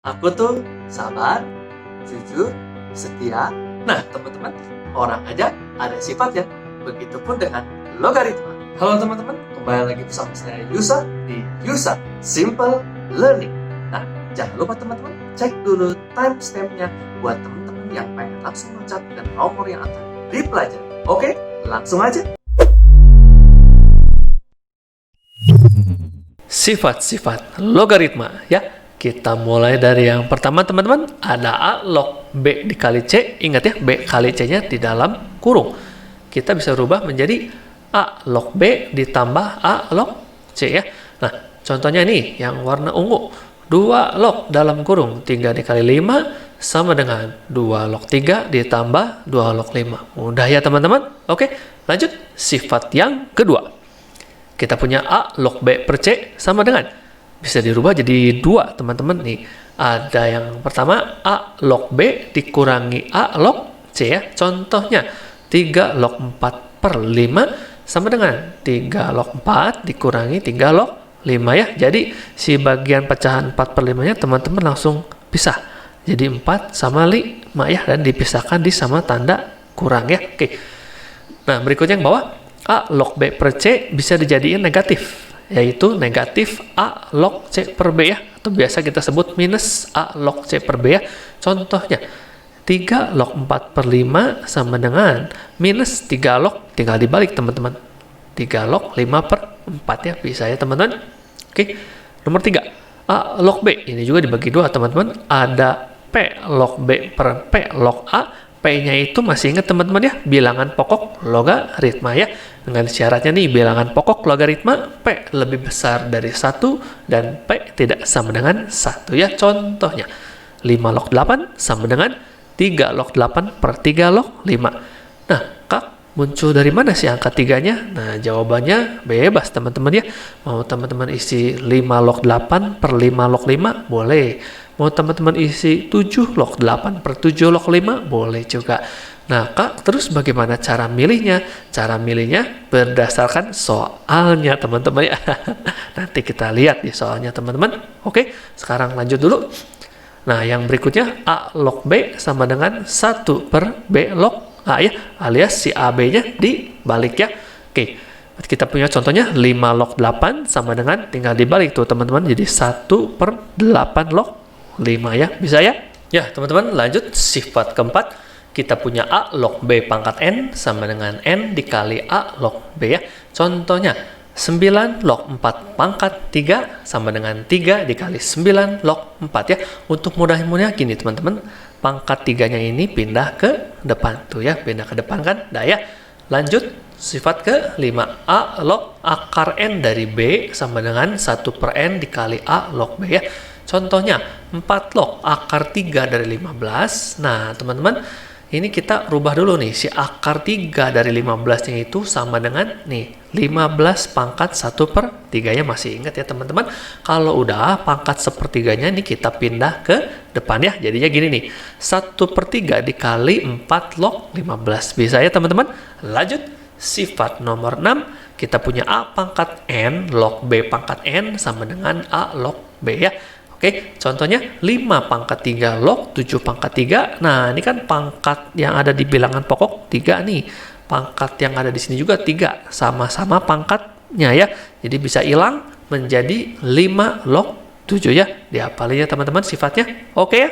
Aku tuh sabar, jujur, setia. Nah, teman-teman, orang aja ada sifatnya. Begitupun dengan logaritma. Halo teman-teman, kembali lagi bersama saya Yusa di Yusa Simple Learning. Nah, jangan lupa teman-teman, cek dulu timestamp-nya buat teman-teman yang pengen langsung loncat ke nomor yang akan dipelajari. Oke, langsung aja. Sifat-sifat logaritma ya. Kita mulai dari yang pertama teman-teman, ada A log B dikali C. Ingat ya, B kali C-nya di dalam kurung. Kita bisa rubah menjadi A log B ditambah A log C ya. Nah, contohnya nih yang warna ungu. 2 log dalam kurung 3 dikali 5 sama dengan 2 log 3 ditambah 2 log 5. Mudah ya teman-teman? Oke, lanjut. Sifat yang kedua. Kita punya A log B per C sama dengan, bisa dirubah jadi 2 teman-teman nih. Ada yang pertama A log B dikurangi A log C ya. Contohnya 3 log 4 per 5 sama dengan 3 log 4 dikurangi 3 log 5 ya. Jadi si bagian pecahan 4 per 5 nya teman-teman langsung pisah. Jadi 4 sama 5 ya, dan dipisahkan di sama tanda kurang ya. Oke. Nah, berikutnya yang bawah, A log B per C bisa dijadiin negatif, yaitu negatif A log C per B ya, atau biasa kita sebut minus A log C per B ya. Contohnya 3 log 4 per 5 sama dengan minus 3 log, tinggal dibalik teman-teman, 3 log 5 per 4 ya, bisa ya teman-teman. Oke, nomor 3 A log B, ini juga dibagi 2 teman-teman. Ada P log B per P log A. P-nya itu masih ingat teman-teman ya, bilangan pokok logaritma ya. Dengan syaratnya nih, bilangan pokok logaritma P lebih besar dari 1 dan P tidak sama dengan 1 ya. Contohnya 5 log 8 sama dengan 3 log 8 per 3 log 5. Nah, Kak, muncul dari mana sih angka 3-nya? Nah, jawabannya bebas teman-teman ya. Mau teman-teman isi 5 log 8 per 5 log 5, boleh. Mau teman-teman isi 7 log 8 per 7 log 5, boleh juga. Nah, Kak, terus bagaimana cara milihnya? Cara milihnya berdasarkan soalnya, teman-teman ya. Nanti kita lihat di soalnya, teman-teman. Oke, sekarang lanjut dulu. Nah, yang berikutnya A log B sama dengan 1 per B log A ya, alias si AB-nya dibalik ya. Oke, kita punya contohnya 5 log 8 sama dengan, tinggal dibalik tuh teman-teman, jadi 1 per 8 log 5 ya, bisa ya? Ya teman-teman, lanjut sifat keempat. Kita punya A log B pangkat N sama dengan N dikali A log B ya. Contohnya 9 log 4 pangkat 3 sama dengan 3 dikali 9 log 4 ya. Untuk mudah-mudahnya gini teman-teman, pangkat 3-nya ini pindah ke depan tuh ya, pindah ke depan kan. Nah ya, lanjut sifat ke-5. A log akar N dari B sama dengan 1 per N dikali A log B ya. Contohnya 4 log akar 3 dari 15. Nah teman-teman, ini kita rubah dulu nih, si akar 3 dari 15 nya itu sama dengan nih 15 pangkat 1 per 3 nya, masih ingat ya teman-teman. Kalau udah pangkat sepertiganya ini kita pindah ke depan ya, jadinya gini nih, 1 per 3 dikali 4 log 15, bisa ya teman-teman. Lanjut sifat nomor 6. Kita punya A pangkat N log B pangkat N sama dengan A log B ya. Oke, contohnya 5 pangkat 3 log 7 pangkat 3. Nah, ini kan pangkat yang ada di bilangan pokok 3 nih. Pangkat yang ada di sini juga 3. Sama-sama pangkatnya ya. Jadi bisa hilang menjadi 5 log 7 ya. Dihafalin ya teman-teman sifatnya. Oke ya.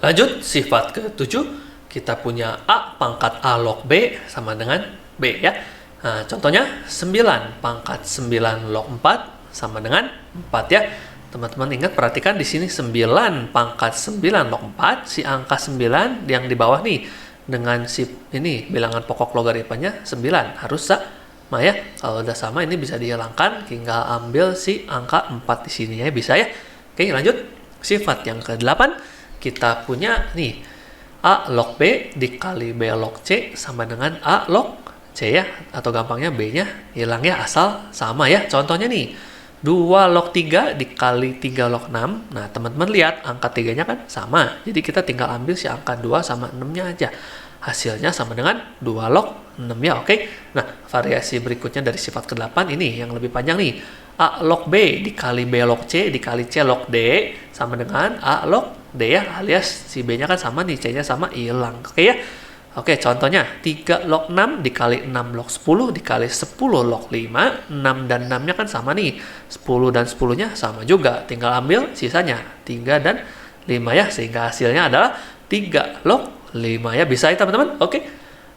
Lanjut, sifat ke-7. Kita punya A pangkat A log B sama dengan B ya. Nah, contohnya 9 pangkat 9 log 4 sama dengan 4 ya. Teman-teman ingat, perhatikan di sini 9 pangkat 9 log 4, si angka 9 yang di bawah nih dengan si ini bilangan pokok logaritmanya 9 harus sama ya. Kalau udah sama ini bisa dihilangkan, tinggal ambil si angka 4 di sini ya, bisa ya. Oke, lanjut sifat yang ke-8. Kita punya nih A log B dikali B log C sama dengan A log C ya, atau gampangnya B-nya hilang ya, asal sama ya. Contohnya nih 2 log 3 dikali 3 log 6. Nah teman-teman lihat angka 3 nya kan sama, jadi kita tinggal ambil si angka 2 sama 6 nya aja, hasilnya sama dengan 2 log 6 ya. Oke, nah variasi berikutnya dari sifat ke-8 ini yang lebih panjang nih. A log B dikali B log C dikali C log D sama dengan A log D ya, alias si B-nya kan sama nih, C-nya sama, hilang. Oke ya. Oke, contohnya 3 log 6 dikali 6 log 10 dikali 10 log 5. 6 dan 6-nya kan sama nih. 10 dan 10-nya sama juga. Tinggal ambil sisanya 3 dan 5 ya. Sehingga hasilnya adalah 3 log 5 ya. Bisa ya teman-teman? Oke.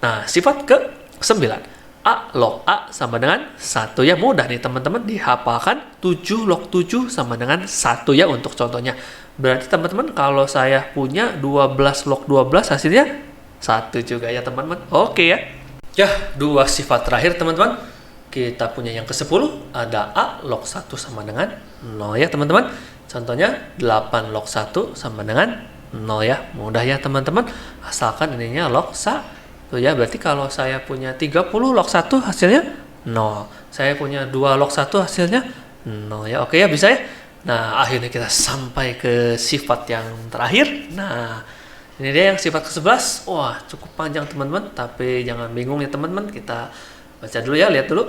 Nah, sifat ke-9. A log A sama dengan 1 ya. Mudah nih teman-teman dihafalkan. 7 log 7 sama dengan 1 ya untuk contohnya. Berarti teman-teman kalau saya punya 12 log 12 hasilnya 1 juga ya teman-teman. Oke ya. Ya, 2 sifat terakhir teman-teman. Kita punya yang ke-10. Ada A log 1 sama dengan 0 ya teman-teman. Contohnya 8 log 1 sama dengan 0 ya. Mudah ya teman-teman. Asalkan ininya log 1 ya. Berarti kalau saya punya 30 log 1 hasilnya 0. Saya punya 2 log 1 hasilnya 0 ya. Oke ya, bisa ya. Nah, akhirnya kita sampai ke sifat yang terakhir. Nah, ini dia yang sifat ke-11. Wah, cukup panjang teman-teman, tapi jangan bingung ya teman-teman. Kita baca dulu ya, lihat dulu.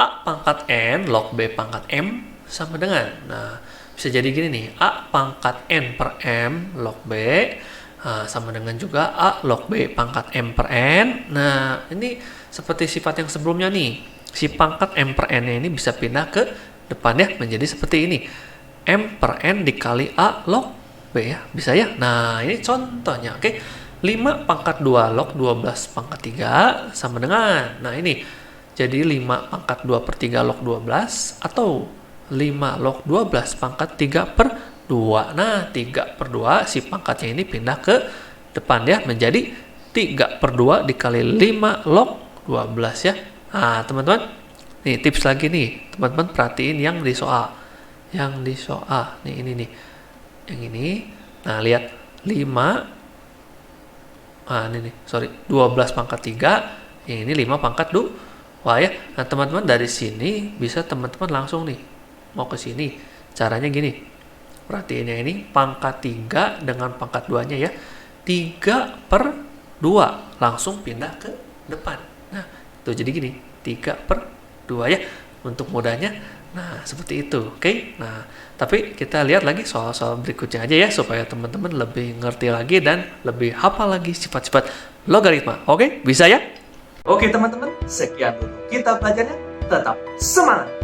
A pangkat N log B pangkat M sama dengan. Nah, bisa jadi gini nih. A pangkat N per M log B sama dengan juga A log B pangkat M per N. Nah, ini seperti sifat yang sebelumnya nih. Si pangkat M per N ini bisa pindah ke depan ya, menjadi seperti ini. M per N dikali A log B ya, bisa ya. Nah, ini contohnya, oke. 5 pangkat 2 log 12 pangkat 3 sama dengan. Nah, ini jadi 5 pangkat 2 per 3 log 12 atau 5 log 12 pangkat 3 per 2. Nah, 3 per 2 si pangkatnya ini pindah ke depan ya, menjadi 3 per 2 dikali 5 log 12 ya. Nah, teman-teman, nih tips lagi nih, teman-teman perhatiin yang di soal. Yang di soal, nih ini nih. Yang ini, nah lihat 5, ini nih, 12 pangkat 3, yang ini 5 pangkat 2 ya. Nah teman-teman dari sini bisa teman-teman langsung nih, mau ke sini, caranya gini, perhatiin yang ini, pangkat 3 dengan pangkat 2 nya ya, 3 per 2, langsung pindah ke depan. Nah itu jadi gini, 3 per 2 ya, untuk mudahnya. Nah, seperti itu, oke? Nah, tapi kita lihat lagi soal-soal berikutnya aja ya, supaya teman-teman lebih ngerti lagi dan lebih hafal lagi sifat-sifat logaritma. Oke, bisa ya? Oke teman-teman, sekian dulu kita belajarnya. Tetap semangat!